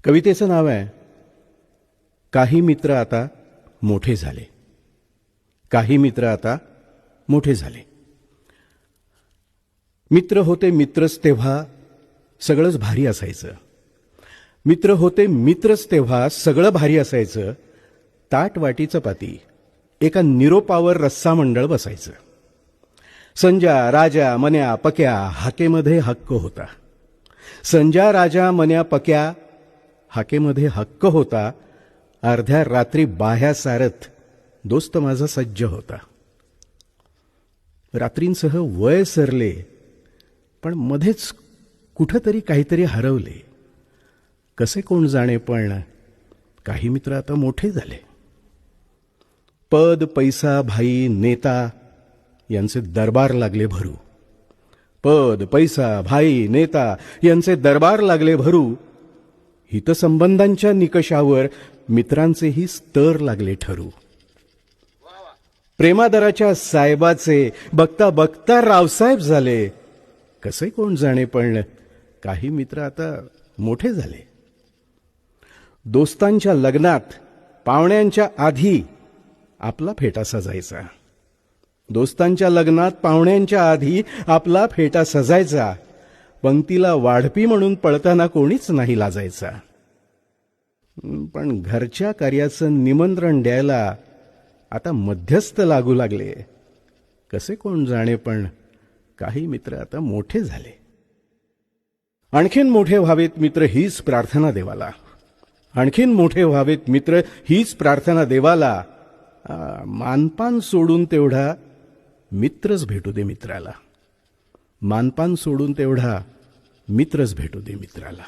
कवितेचं नाव आहे काही मित्र आता मोठे झाले. काही मित्र आता मोठे झाले. मित्र होते मित्रच तेव्हा सगळंच भारी असायचं. मित्र होते मित्रच तेव्हा सगळं भारी असायचं. ताट वाटी चपाती एका निरोपावर रस्सा मंडळ बसायचं. संजा राजा मन्या पक्या हाकेमध्ये हक्क होता. संजा राजा मन्या पक्या हाकेमध्ये हक्क होता. अर्ध्या रात्री बाह्या सारथ दोस्त माझा सज्ज होता. रात्रींसह वय सरले पण मध्येच कुठंतरी काहीतरी हरवले. कसे कोण जाणे पण काही मित्र आता मोठे झाले. पद पैसा भाई नेता यांचे दरबार लागले भरू. पद पैसा भाई नेता यांचे दरबार लागले भरू. हितसंबंधांच्या निकषावर मित्रांचेही स्तर लागले ठरू. प्रेमादराच्या साहेबाचे बघता बघता रावसाहेब झाले. कसे कोण जाणे पण काही मित्र आता मोठे झाले. दोस्तांच्या लग्नात पाहुण्यांच्या आधी आपला फेटा सजायचा. दोस्तांच्या लग्नात पाहुण्यांच्या आधी आपला फेटा सजायचा. पंक्तीला वाढपी म्हणून पळताना कोणीच नाही लाजायचा. पण घरच्या कार्याचं निमंत्रण द्यायला आता मध्यस्थ लागू लागले. कसे कोण जाणे पण काही मित्र आता मोठे झाले. आणखीन मोठे व्हावेत मित्र हीच प्रार्थना देवाला. आणखीन मोठे व्हावेत मित्र हीच प्रार्थना देवाला. मानपान सोडून तेवढा मित्रच भेटू दे मित्राला. मानपान सोडून तेवढा मित्रच भेटू दे मित्राला.